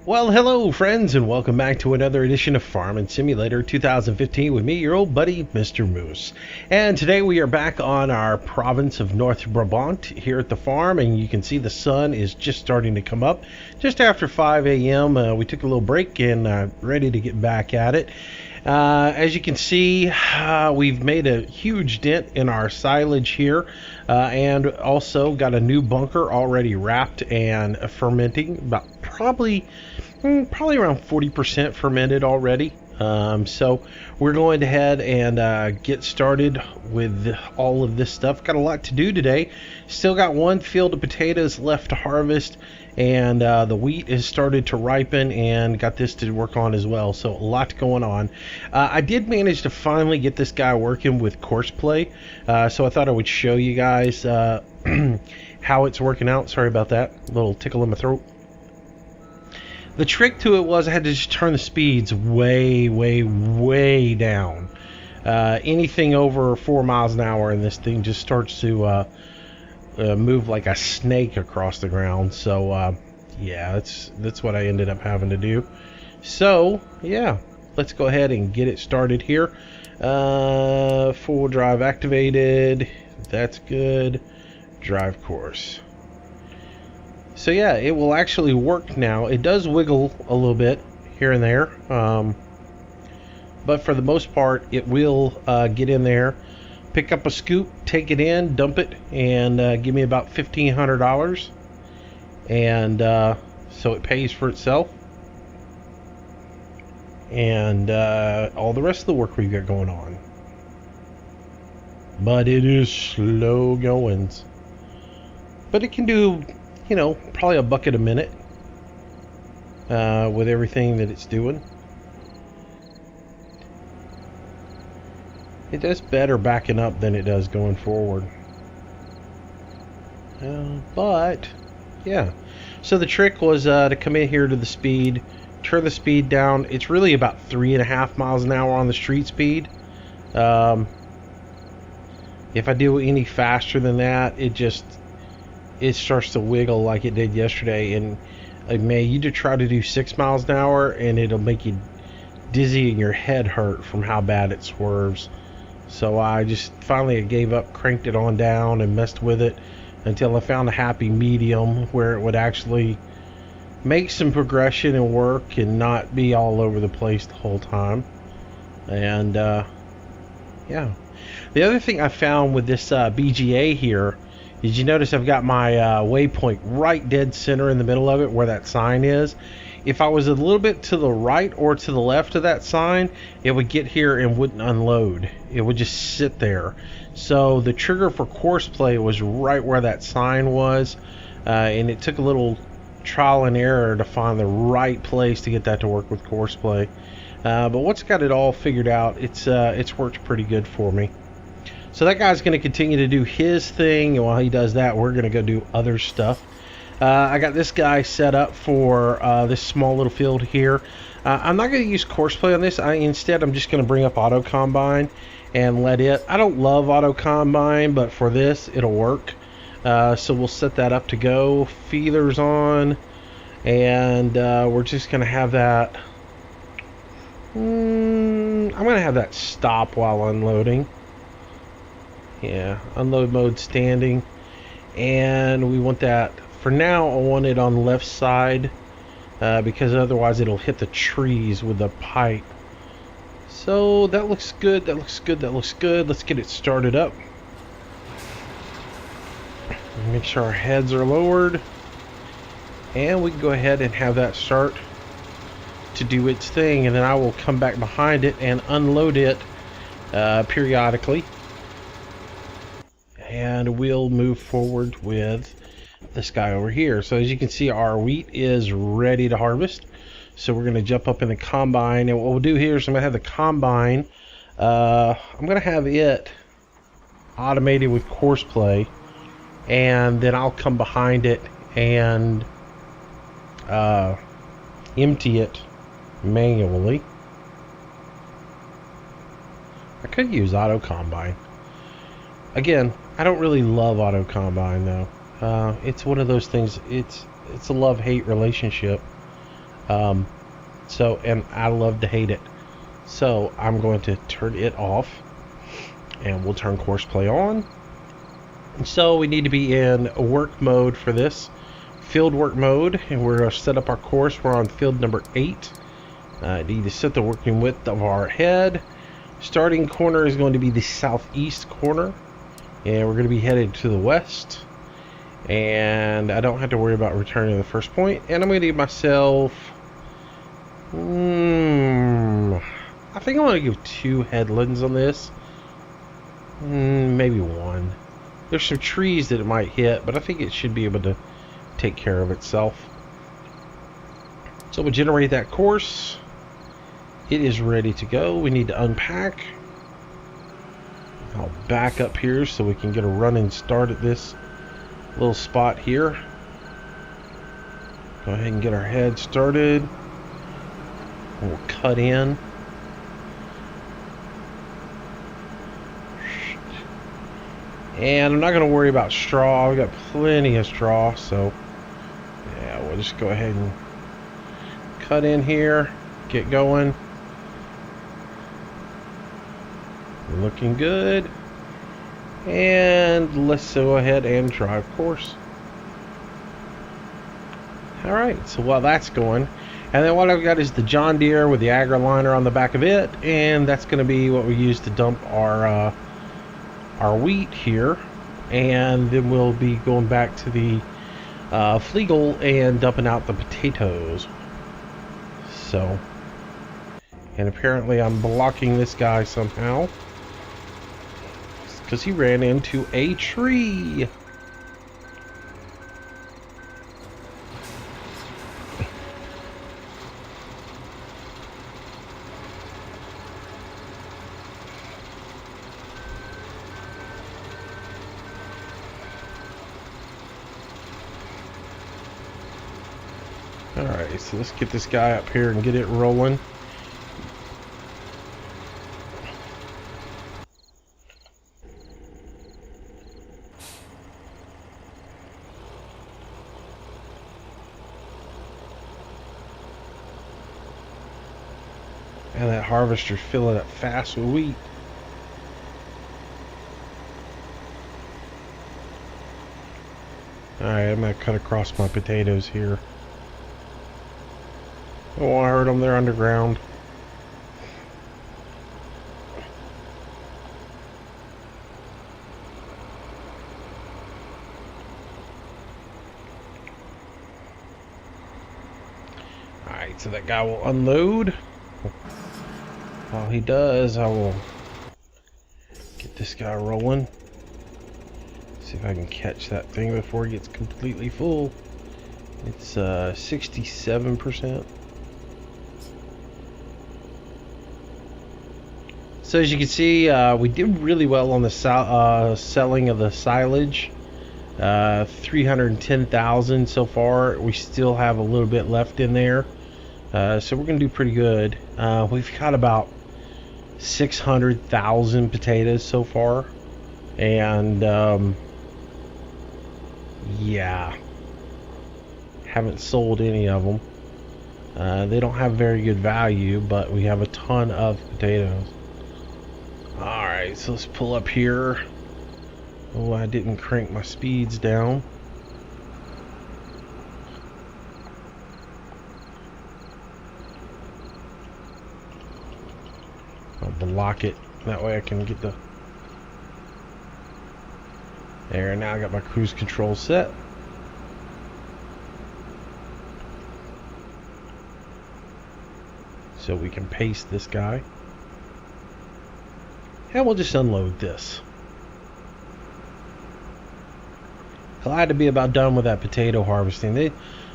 Well, hello friends, and welcome back to another edition of Farming Simulator 2015 with me, your old buddy, Mistermoose. And today we are back on our province of North Brabant here at the farm, and you can see the sun is just starting to come up. Just after 5 a.m. We took a little break and ready to get back at it. As you can see, we've made a huge dent in our silage here, and also got a new bunker already wrapped and fermenting, about probably around 40% fermented already. So we're going ahead and get started with all of this stuff. Got a lot to do today. Still got one field of potatoes left to harvest, and the wheat has started to ripen, and got this to work on as well. So a lot going on. I did manage to finally get this guy working with courseplay, so I thought I would show you guys how it's working out. Sorry about that, a little tickle in my throat. The trick to it was I had to just turn the speeds way down. Anything over 4 miles an hour and this thing just starts to move like a snake across the ground. So yeah, that's what I ended up having to do. So yeah, let's go ahead and get it started here. Full drive activated. That's good. Drive course. So yeah, it will actually work now. It does wiggle a little bit here and there, but for the most part it will get in there, pick up a scoop, take it in, dump it, and give me about $1,500, and so it pays for itself, and all the rest of the work we've got going on. But it is slow goings, but it can do, you know, probably a bucket a minute with everything that it's doing. It does better backing up than it does going forward. But yeah, so the trick was to come in here to the speed, turn the speed down. It's really about 3.5 miles an hour on the street speed. If I do any faster than that, it starts to wiggle like it did yesterday, and you to try to do 6 miles an hour and it'll make you dizzy and your head hurt from how bad it swerves. So I just finally gave up, cranked it on down, and messed with it until I found a happy medium where it would actually make some progression and work and not be all over the place the whole time. And yeah, the other thing I found with this BGA here, did you notice I've got my waypoint right dead center in the middle of it where that sign is? If I was a little bit to the right or to the left of that sign, it would get here and wouldn't unload. It would just sit there. So the trigger for courseplay was right where that sign was, and it took a little trial and error to find the right place to get that to work with courseplay. But once I got it all figured out, it's worked pretty good for me. So that guy's going to continue to do his thing, and while he does that, we're going to go do other stuff. I got this guy set up for this small little field here. I'm not going to use courseplay on this. Instead, I'm just going to bring up auto combine and let it. I don't love auto combine, but for this, it'll work. So we'll set that up to go. Feeders on, and we're just going to have that. I'm going to have that stop while unloading. Yeah, unload mode standing, and we want that for now. I want it on the left side because otherwise it'll hit the trees with the pipe. So that looks good, that looks good, that looks good. Let's get it started up. Make sure our heads are lowered, and we can go ahead and have that start to do its thing, and then I will come back behind it and unload it periodically. And we'll move forward with this guy over here. So as you can see, our wheat is ready to harvest. So we're going to jump up in the combine, and what we'll do here is I'm going to have the combine. I'm going to have it automated with courseplay, and then I'll come behind it and empty it manually. I could use auto combine. Again, I don't really love auto combine though. It's one of those things. It's a love-hate relationship. Um, and I love to hate it. So I'm going to turn it off, and we'll turn course play on. So we need to be in work mode for this, field work mode, and we're going to set up our course. We're on field number 8. Need to set the working width of our head. Starting corner is going to be the southeast corner, and we're going to be headed to the west. And I don't have to worry about returning to the first point. And I'm going to give myself, I think I want to give 2 headlands on this. Maybe 1. There's some trees that it might hit, but I think it should be able to take care of itself. So we'll generate that course. It is ready to go. We need to unpack. I'll back up here so we can get a running start at this little spot here. Go ahead and get our head started. We'll cut in. And I'm not going to worry about straw. We've got plenty of straw, so yeah, we'll just go ahead and cut in here, get going. Looking good. And let's go ahead and drive course. Alright, so while that's going, and then what I've got is the John Deere with the AgriLiner on the back of it, and that's going to be what we use to dump our wheat here, and then we'll be going back to the Flegel and dumping out the potatoes. So, and apparently I'm blocking this guy somehow because he ran into a tree. Alright, so let's get this guy up here and get it rolling. And that harvester's filling up fast with wheat. Alright, I'm going to cut across my potatoes here. I don't want to hurt them, they're underground. Alright, so that guy will unload. While he does, I will get this guy rolling. See if I can catch that thing before it gets completely full. It's 67%. So as you can see, we did really well on the selling of the silage. 310,000 so far. We still have a little bit left in there. So we're going to do pretty good. We've got about 600,000 potatoes so far. And yeah, haven't sold any of them. They don't have very good value, but we have a ton of potatoes. Alright, so let's pull up here. Oh, I didn't crank my speeds down. I'll block it. That way I can get the... There, now I got my cruise control set. So we can paste this guy. And we'll just unload this. Glad to be about done with that potato harvesting.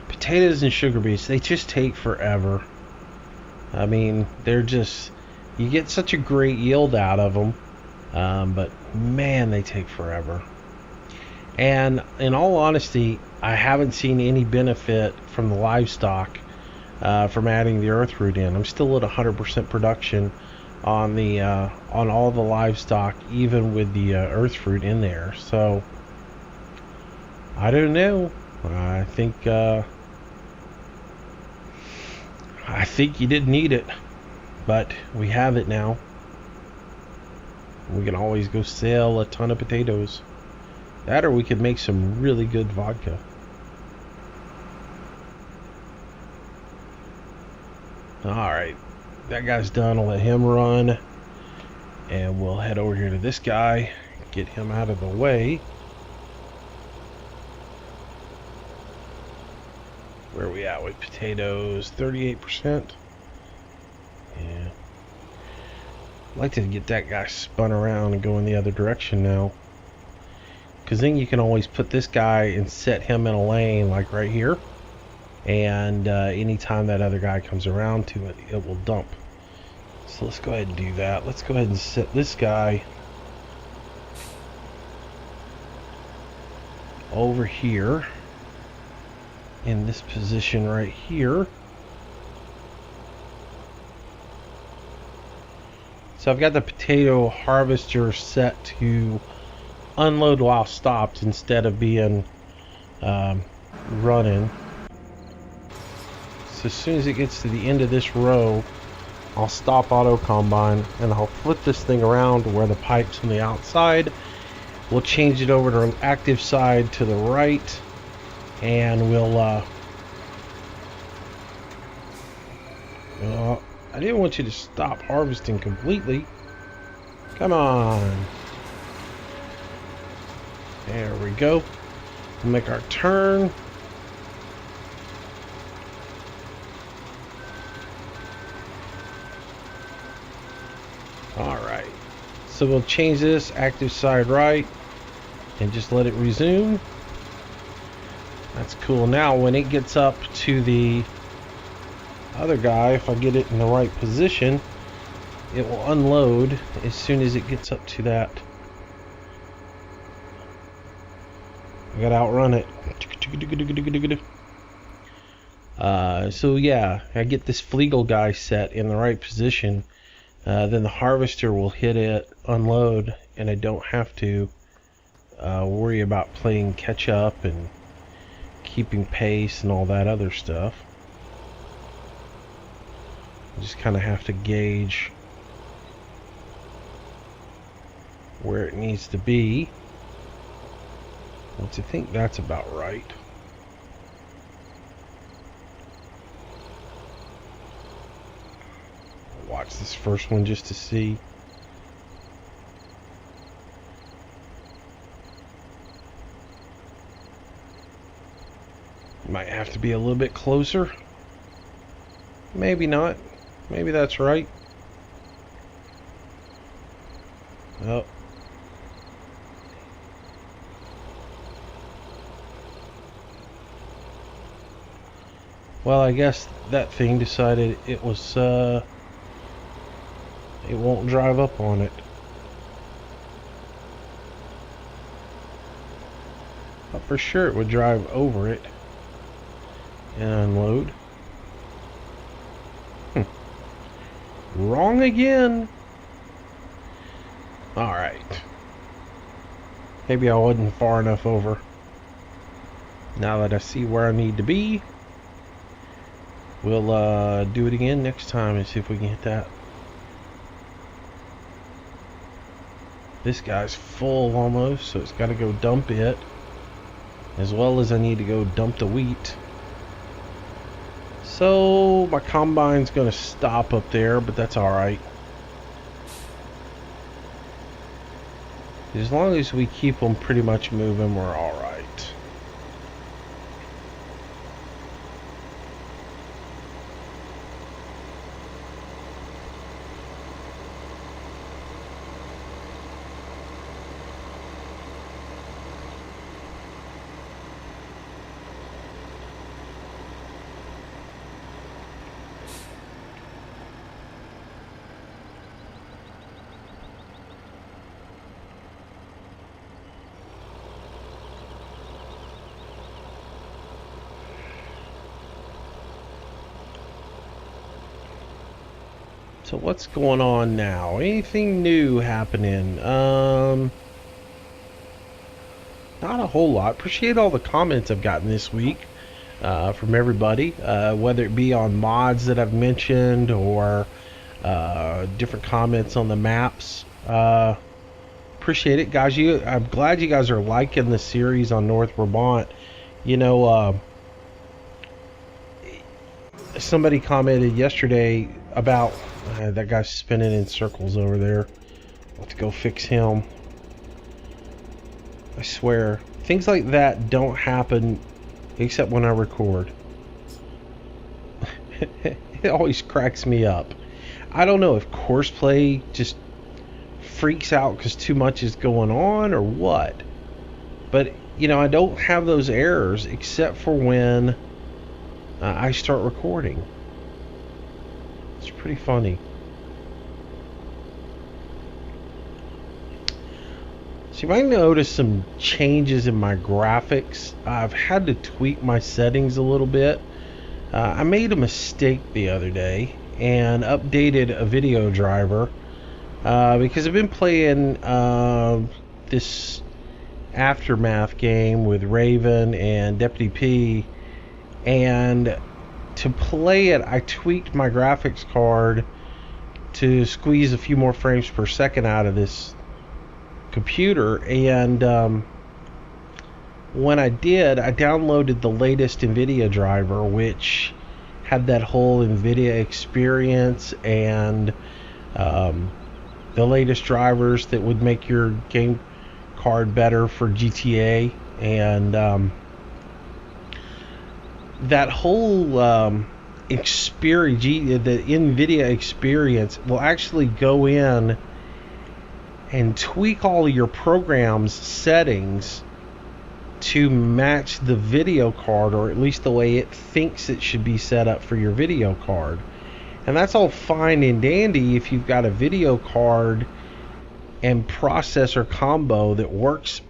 Potatoes and sugar beets, they just take forever. I mean, they're just... You get such a great yield out of them. But man, they take forever. And in all honesty, I haven't seen any benefit from the livestock from adding the earth root in. I'm still at 100% production on the on all the livestock, even with the earth fruit in there. So I don't know. I think I think you didn't need it, but we have it now. We can always go sell a ton of potatoes. That, or we could make some really good vodka. Alright, that guy's done. I'll let him run. And we'll head over here to this guy, get him out of the way. Where are we at with potatoes? 38%. Yeah. I'd like to get that guy spun around and go in the other direction now. Because then you can always put this guy and set him in a lane, like right here. And anytime that other guy comes around to it, it will dump. So let's go ahead and do that. Let's go ahead and set this guy over here in this position right here. So I've got the potato harvester set to unload while stopped instead of being running. So as soon as it gets to the end of this row, I'll stop auto combine and I'll flip this thing around to where the pipe's on the outside. We'll change it over to active side to the right, and we'll I didn't want you to stop harvesting completely. Come on. There we go. We'll make our turn. Alright, so we'll change this active side right and just let it resume. That's cool. Now when it gets up to the other guy, if I get it in the right position, it will unload as soon as it gets up to that. I gotta outrun it. So yeah, I get this Flegel guy set in the right position. Then the harvester will hit it, unload, and I don't have to worry about playing catch up and keeping pace and all that other stuff. I just kind of have to gauge where it needs to be. Once I think that's about right. Watch this first one just to see. Might have to be a little bit closer. Maybe not. Maybe that's right. Oh. Well, I guess that thing decided it was it won't drive up on it. But for sure it would drive over it and unload. Wrong again. Alright. Maybe I wasn't far enough over. Now that I see where I need to be, we'll do it again next time and see if we can hit that. This guy's full almost, so it's got to go dump it, as well as I need to go dump the wheat. So my combine's going to stop up there, but that's alright. As long as we keep them pretty much moving, we're alright. So what's going on now? Anything new happening? Not a whole lot. Appreciate all the comments I've gotten this week. from everybody, whether it be on mods that I've mentioned or different comments on the maps. Appreciate it, guys. I'm glad you guys are liking the series on North Brabant. You know, somebody commented yesterday about that guy spinning in circles over there. I'll have to go fix him. I swear, things like that don't happen except when I record. It always cracks me up. I don't know if Courseplay just freaks out because too much is going on or what. But, you know, I don't have those errors except for when I start recording. It's pretty funny. So you might notice some changes in my graphics. I've had to tweak my settings a little bit. I made a mistake the other day and updated a video driver because I've been playing this Aftermath game with Raven and Deputy P, and to play it I tweaked my graphics card to squeeze a few more frames per second out of this computer, and when I did, I downloaded the latest NVIDIA driver, which had that whole NVIDIA experience and the latest drivers that would make your game card better for GTA, and that whole experience, the NVIDIA experience, will actually go in and tweak all of your program's settings to match the video card, or at least the way it thinks it should be set up for your video card. And that's all fine and dandy if you've got a video card and processor combo that works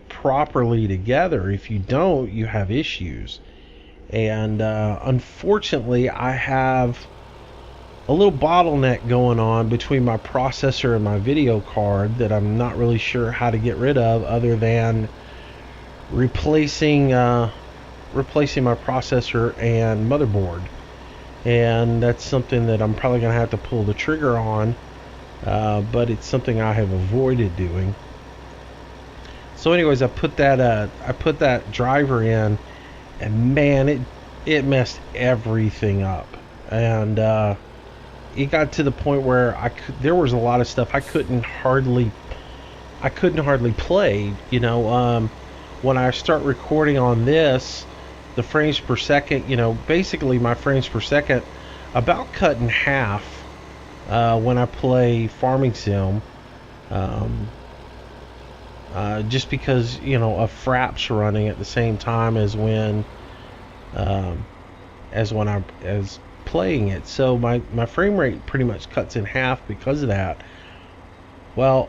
properly together. If you don't, you have issues. And unfortunately, I have a little bottleneck going on between my processor and my video card that I'm not really sure how to get rid of, other than replacing my processor and motherboard. And that's something that I'm probably going to have to pull the trigger on, but it's something I have avoided doing. So anyways, I put that driver in, and man, it messed everything up. And it got to the point where there was a lot of stuff I couldn't hardly play. You know, when I start recording on this, the frames per second, you know, basically my frames per second about cut in half when I play Farming Sim, just because, you know, a Frap's running at the same time as when as playing it. So my frame rate pretty much cuts in half because of that. Well,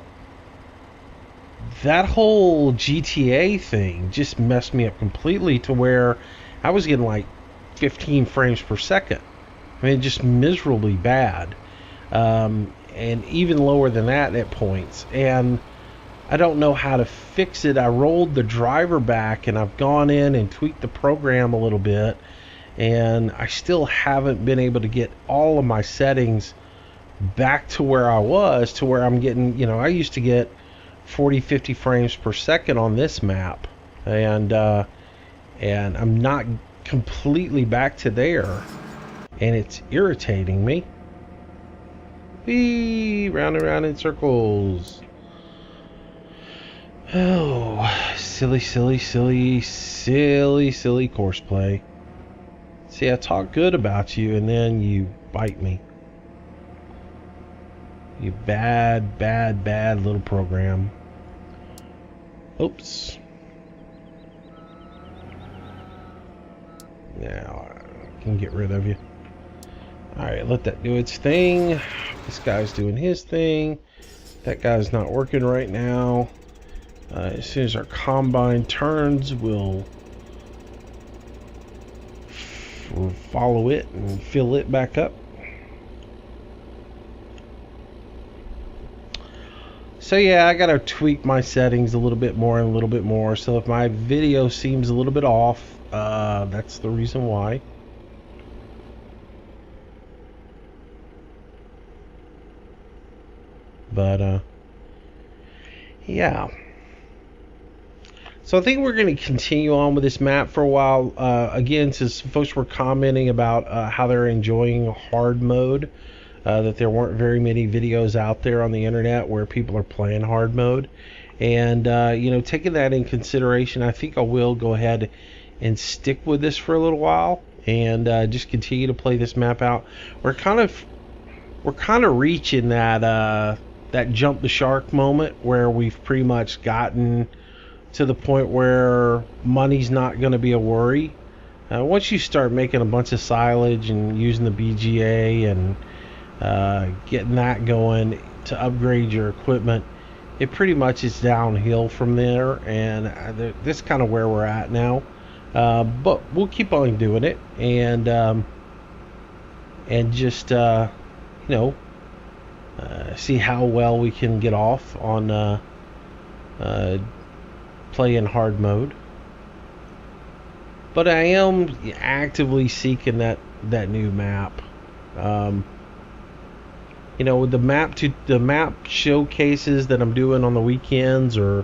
that whole GTA thing just messed me up completely, to where I was getting like 15 frames per second. I mean, just miserably bad, and even lower than that at points. And I don't know how to fix it. I rolled the driver back, and I've gone in and tweaked the program a little bit, and I still haven't been able to get all of my settings back to where I was, to where I'm getting, you know, I used to get 40-50 frames per second on this map, and I'm not completely back to there, and it's irritating me. Whee, round and round in circles. Oh, silly Courseplay. See, I talk good about you, and then you bite me. You bad little program. Oops. Now I can get rid of you. Alright, let that do its thing. This guy's doing his thing. That guy's not working right now. As soon as our combine turns, we'll follow it and fill it back up. So yeah, I gotta tweak my settings a little bit more. So if my video seems a little bit off, That's the reason why. But yeah. So I think we're going to continue on with this map for a while. Again, since folks were commenting about how they're enjoying hard mode, that there weren't very many videos out there on the internet where people are playing hard mode. And, taking that in consideration, I think I will go ahead and stick with this for a little while and just continue to play this map out. We're kind of reaching that jump the shark moment where we've pretty much gotten to the point where money's not going to be a worry. Once you start making a bunch of silage and using the BGA and getting that going to upgrade your equipment, it pretty much is downhill from there, and this is kind of where we're at now. But we'll keep on doing it, and just see how well we can get off on playing hard mode. But I am actively seeking that new map. With the map showcases that I'm doing on the weekends, I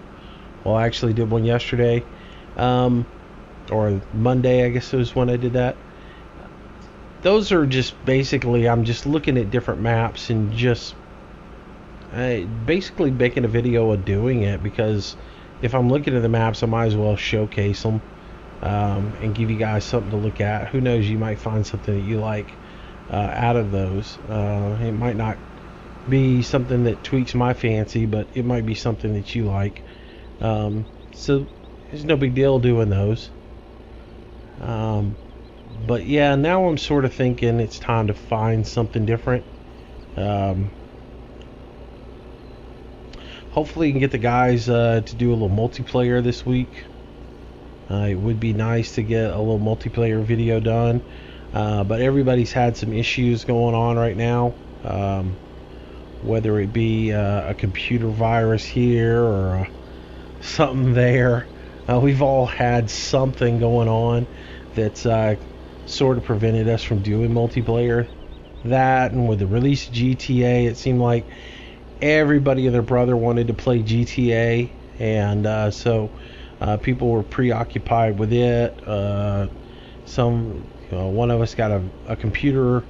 actually did one yesterday, or Monday, I guess it was when I did that. Those are just basically, I'm just looking at different maps and just basically making a video of doing it, because if I'm looking at the maps, I might as well showcase them and give you guys something to look at. Who knows, you might find something that you like out of those. It might not be something that tweaks my fancy, but it might be something that you like. So there's no big deal doing those. But yeah, now I'm sort of thinking it's time to find something different. Hopefully you can get the guys to do a little multiplayer this week. It would be nice to get a little multiplayer video done. But everybody's had some issues going on right now. Whether it be a computer virus here or something there. We've all had something going on that's sort of prevented us from doing multiplayer. That, and with the release of GTA, it seemed like everybody and their brother wanted to play GTA, and so people were preoccupied with it. One of us got a computer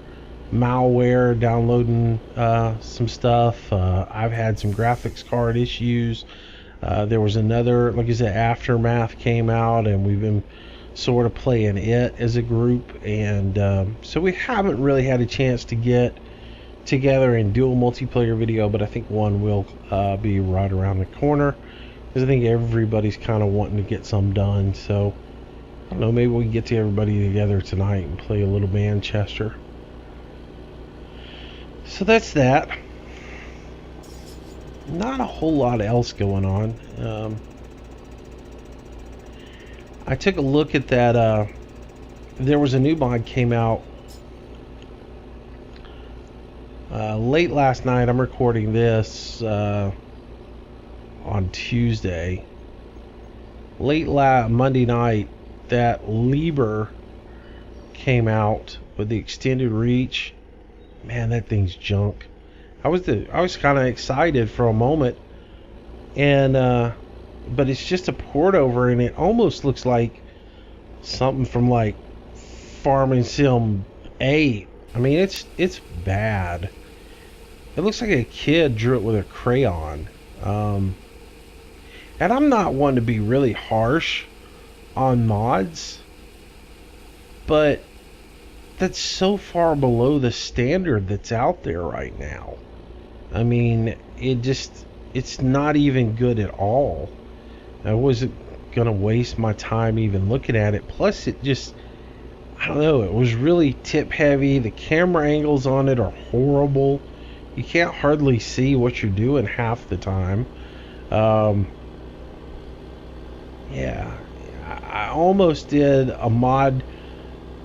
malware downloading some stuff. I've had some graphics card issues. There was another, like I said, Aftermath came out, and we've been sort of playing it as a group, and so we haven't really had a chance to get together and do a multiplayer video, but I think one will be right around the corner, because I think everybody's kind of wanting to get some done. So I don't know, maybe we can get to everybody together tonight and play a little Manchester. So that's that. Not a whole lot else going on. I took a look at that. There was a new mod came out late last night. I'm recording this on Tuesday. Late Monday night, that Liber came out with the extended reach. Man, that thing's junk. I was kind of excited for a moment, and but it's just a port over, and it almost looks like something from like Farming Sim 8. I mean, it's bad. It looks like a kid drew it with a crayon. And I'm not one to be really harsh on mods, but that's so far below the standard that's out there right now. I mean, it's not even good at all. I wasn't gonna waste my time even looking at it. Plus, I don't know, it was really tip heavy. The camera angles on it are horrible. You can't hardly see what you're doing half the time. Yeah, I almost did a mod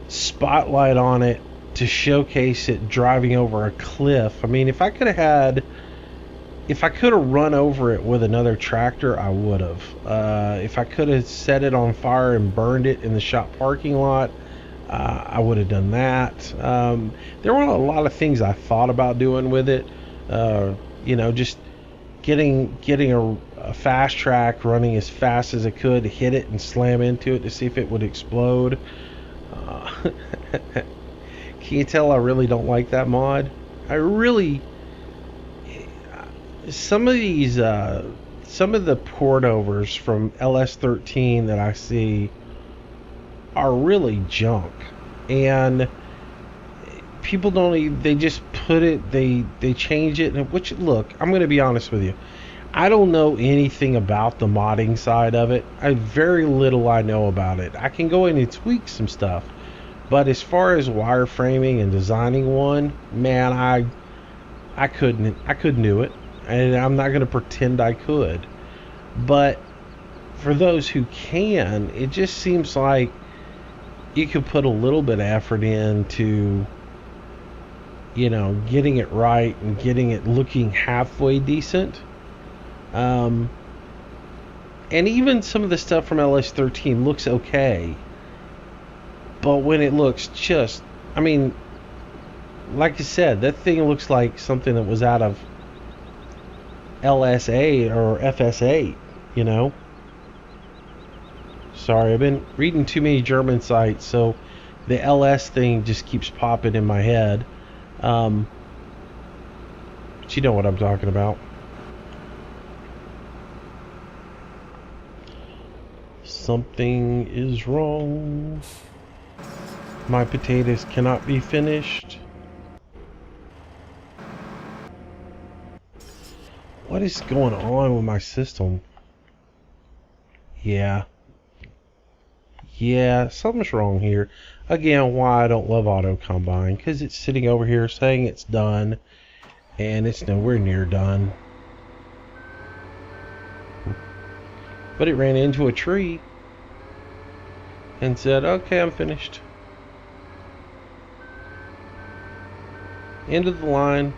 spotlight on it to showcase it driving over a cliff. I mean, if I could have had if I could have run over it with another tractor, I would have. If I could have set it on fire and burned it in the shop parking lot, I would have done that. There were a lot of things I thought about doing with it. Just getting a fast track running as fast as it could, hit it and slam into it to see if it would explode. Can you tell I really don't like that mod? I really... Some of the port overs from LS13 that I see are really junk. And people don't even, they just put it, they change it, which, look, I'm going to be honest with you. I don't know anything about the modding side of it. Very little I know about it. I can go in and tweak some stuff. But as far as wireframing and designing one, man, I couldn't do it. And I'm not going to pretend I could. But for those who can, it just seems like you could put a little bit of effort into, getting it right and getting it looking halfway decent. And even some of the stuff from LS13 looks okay. But when it looks just, like I said, that thing looks like something that was out of LS8 or FS8, Sorry, I've been reading too many German sites, so the LS thing just keeps popping in my head. But you know what I'm talking about. Something is wrong. My potatoes cannot be finished. What is going on with my system? Yeah, something's wrong here. Again, why I don't love Auto Combine, because it's sitting over here saying it's done, and it's nowhere near done. But it ran into a tree and said, okay, I'm finished. End of the line.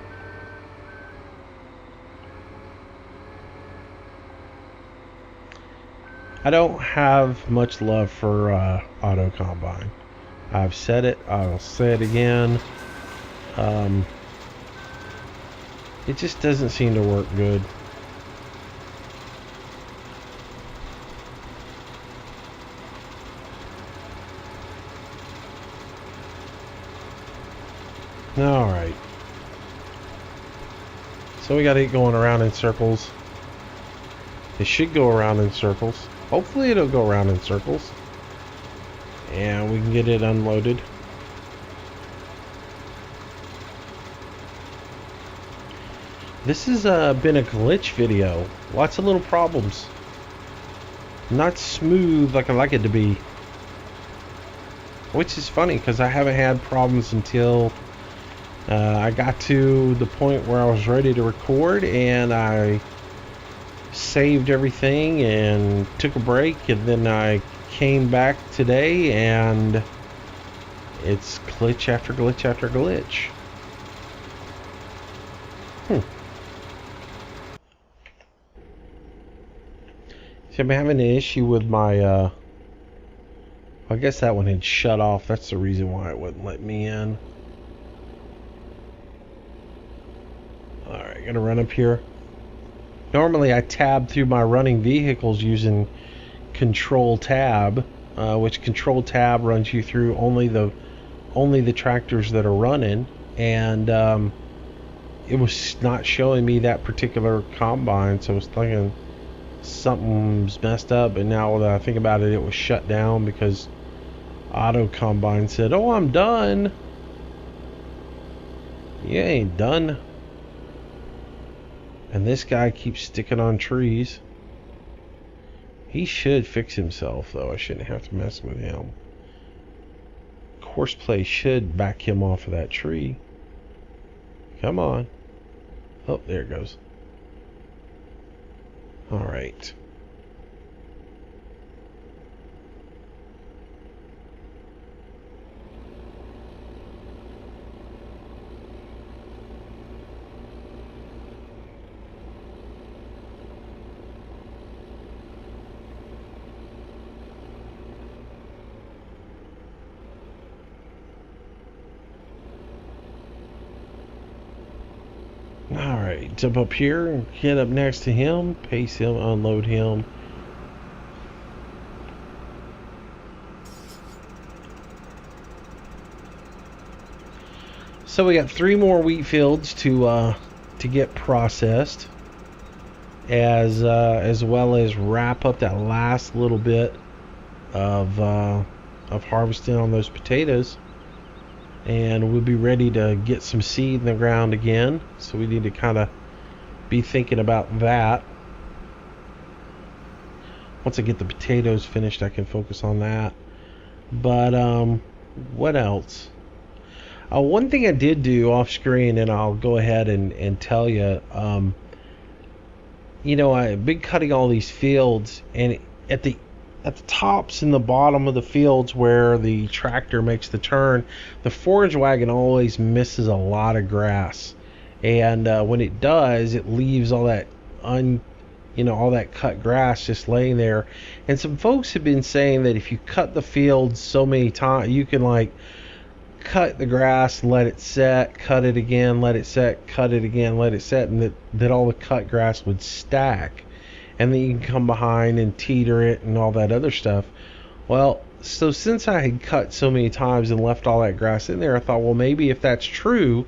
I don't have much love for Auto Combine. I've said it, I'll say it again. It just doesn't seem to work good. Alright. So we gotta get going around in circles. It should go around in circles. Hopefully it'll go around in circles. And we can get it unloaded. This has been a glitch video. Lots of little problems. Not smooth like I like it to be. Which is funny because I haven't had problems until I got to the point where I was ready to record, and I saved everything and took a break, and then I came back today and it's glitch after glitch after glitch. See, I'm having an issue with my I guess that one had shut off. That's the reason why it wouldn't let me in. Alright, gonna run up here. Normally I tab through my running vehicles using Control Tab, which Control Tab runs you through only the tractors that are running, and it was not showing me that particular combine, so I was thinking something's messed up, and now that I think about it, it was shut down because Auto Combine said, "Oh, I'm done." You ain't done. And this guy keeps sticking on trees. He should fix himself, though. I shouldn't have to mess with him. Horseplay should back him off of that tree. Come on. Oh, there it goes. Alright. Alright, jump up here and get up next to him, pace him, unload him. So we got 3 more wheat fields to get processed, as well as wrap up that last little bit of harvesting on those potatoes, and we'll be ready to get some seed in the ground again. So we need to kind of be thinking about that. Once I get the potatoes finished, I can focus on that. But what else? One thing I did do off screen, and I'll go ahead and tell you, I've been cutting all these fields, and at the tops and the bottom of the fields where the tractor makes the turn, the forage wagon always misses a lot of grass, and when it does, it leaves all that all that cut grass just laying there. And some folks have been saying that if you cut the fields so many times, you can like cut the grass, let it set, cut it again, let it set, cut it again, let it set, and that all the cut grass would stack, and then you can come behind and teeter it and all that other stuff. Well, so since I had cut so many times and left all that grass in there, I thought, well, maybe if that's true,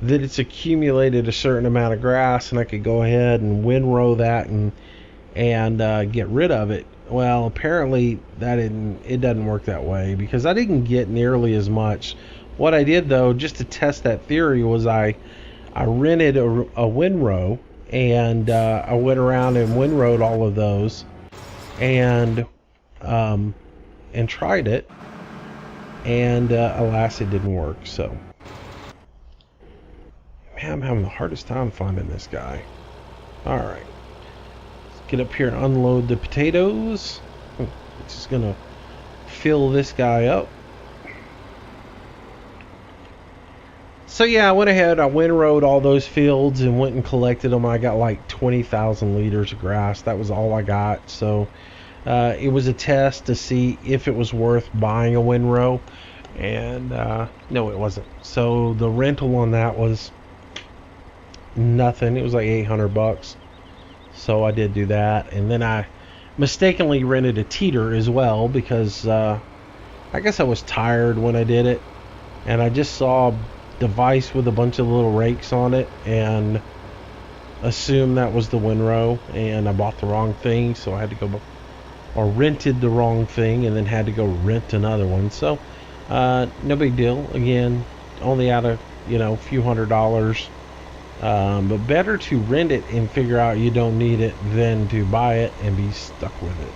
that it's accumulated a certain amount of grass, and I could go ahead and windrow that and get rid of it. Well, apparently it doesn't work that way, because I didn't get nearly as much. What I did, though, just to test that theory, was I rented a windrow, and I went around and windrowed all of those, and tried it, and alas, it didn't work. So, man, I'm having the hardest time finding this guy. All right. Get up here and unload the potatoes. Just gonna fill this guy up. So yeah, I went ahead, I windrowed all those fields and went and collected them. I got like 20,000 liters of grass. That was all I got. So it was a test to see if it was worth buying a windrow, and no, it wasn't. So the rental on that was nothing. It was like $800. So I did do that, and then I mistakenly rented a teeter as well, because I guess I was tired when I did it, and I just saw a device with a bunch of little rakes on it and assumed that was the windrow, and I bought the wrong thing, so I had to go, or rented the wrong thing, and then had to go rent another one. So no big deal. Again, only out of a few $100s. But better to rent it and figure out you don't need it than to buy it and be stuck with it.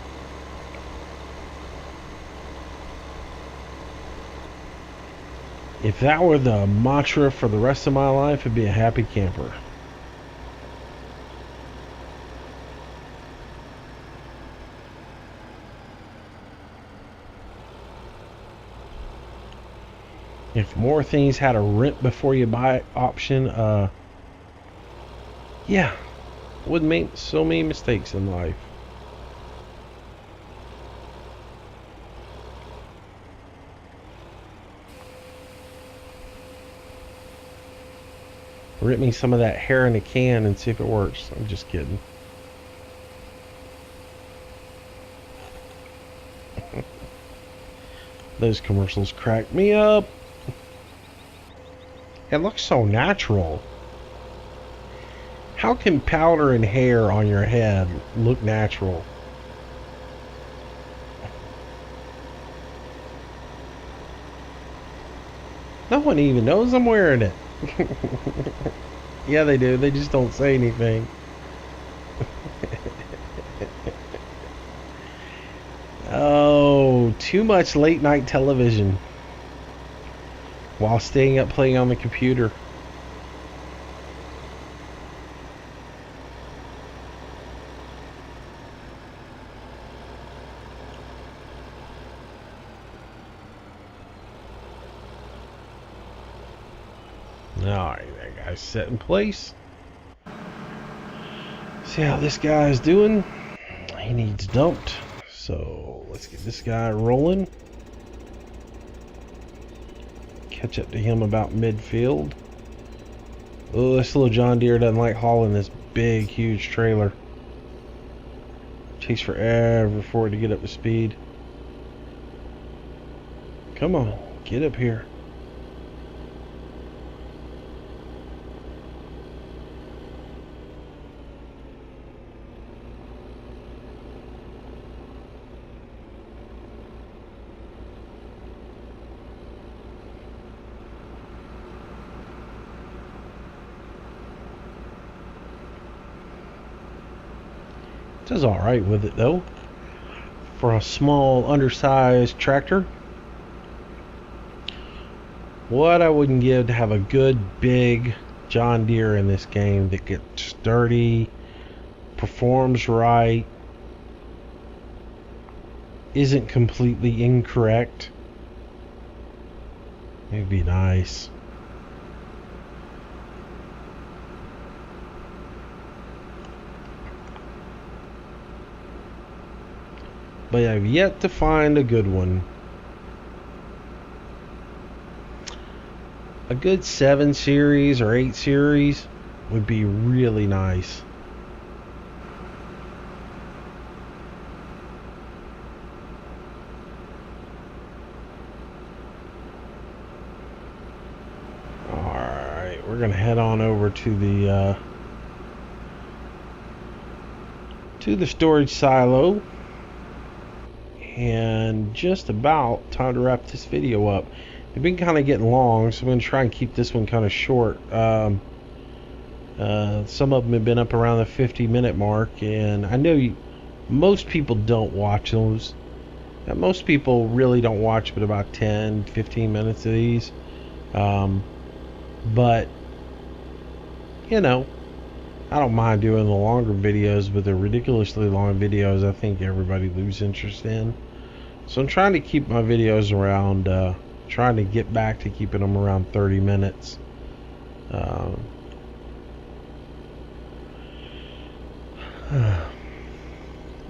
If that were the mantra for the rest of my life, I'd be a happy camper. If more things had a rent before you buy it option, yeah, wouldn't make so many mistakes in life. Rip me some of that hair in a can and see if it works. I'm just kidding. Those commercials crack me up. It looks so natural. How can powder and hair on your head look natural? No one even knows I'm wearing it. Yeah, they do. They just don't say anything. Oh, too much late night television while staying up playing on the computer. Alright, that guy's set in place. See how this guy's doing. He needs dumped. So let's get this guy rolling. Catch up to him about midfield. Oh, this little John Deere doesn't like hauling this big, huge trailer. Takes forever for it to get up to speed. Come on, get up here. Does alright with it though. For a small, undersized tractor. What I wouldn't give to have a good, big John Deere in this game that gets sturdy, performs right, isn't completely incorrect. It'd be nice. But I've yet to find a good one. A good 7 series or 8 series would be really nice. Alright, we're going to head on over to the storage silo. And just about time to wrap this video up. It's been kind of getting long, so I'm going to try and keep this one kind of short. Some of them have been up around the 50-minute mark, and I know most people don't watch those. Most people really don't watch but about 10-15 minutes of these. But, you know, I don't mind doing the longer videos, but the ridiculously long videos I think everybody loses interest in. So I'm trying to keep my videos around, trying to get back to keeping them around 30 minutes.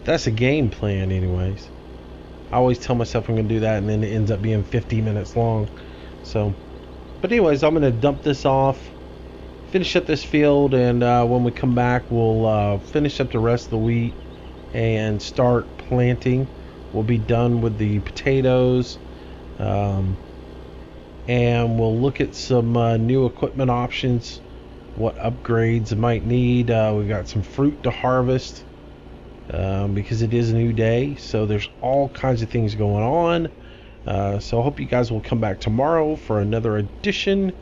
That's a game plan anyways. I always tell myself I'm going to do that, and then it ends up being 50 minutes long. So, but anyways, I'm going to dump this off, finish up this field, and when we come back we'll finish up the rest of the wheat and start planting. We'll be done with the potatoes, and we'll look at some new equipment options, what upgrades I might need. We've got some fruit to harvest because it is a new day, so there's all kinds of things going on. So I hope you guys will come back tomorrow for another edition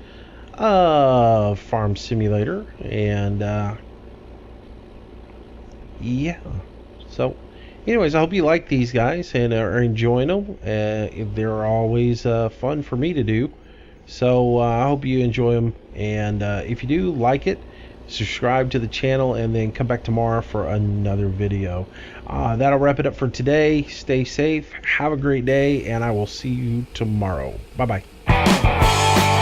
Farm Simulator, and yeah, so anyways, I hope you like these guys and are enjoying them. They're always fun for me to do, so I hope you enjoy them, and if you do like it, subscribe to the channel and then come back tomorrow for another video. That'll wrap it up for today. Stay safe, have a great day, and I will see you tomorrow. Bye bye.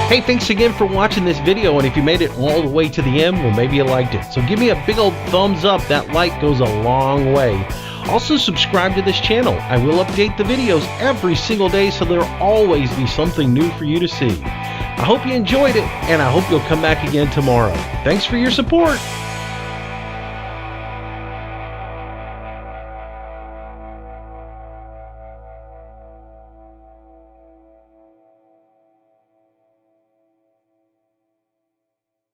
Hey, thanks again for watching this video, and if you made it all the way to the end, well, maybe you liked it. So give me a big old thumbs up. That like goes a long way. Also, subscribe to this channel. I will update the videos every single day, so there'll always be something new for you to see. I hope you enjoyed it, and I hope you'll come back again tomorrow. Thanks for your support.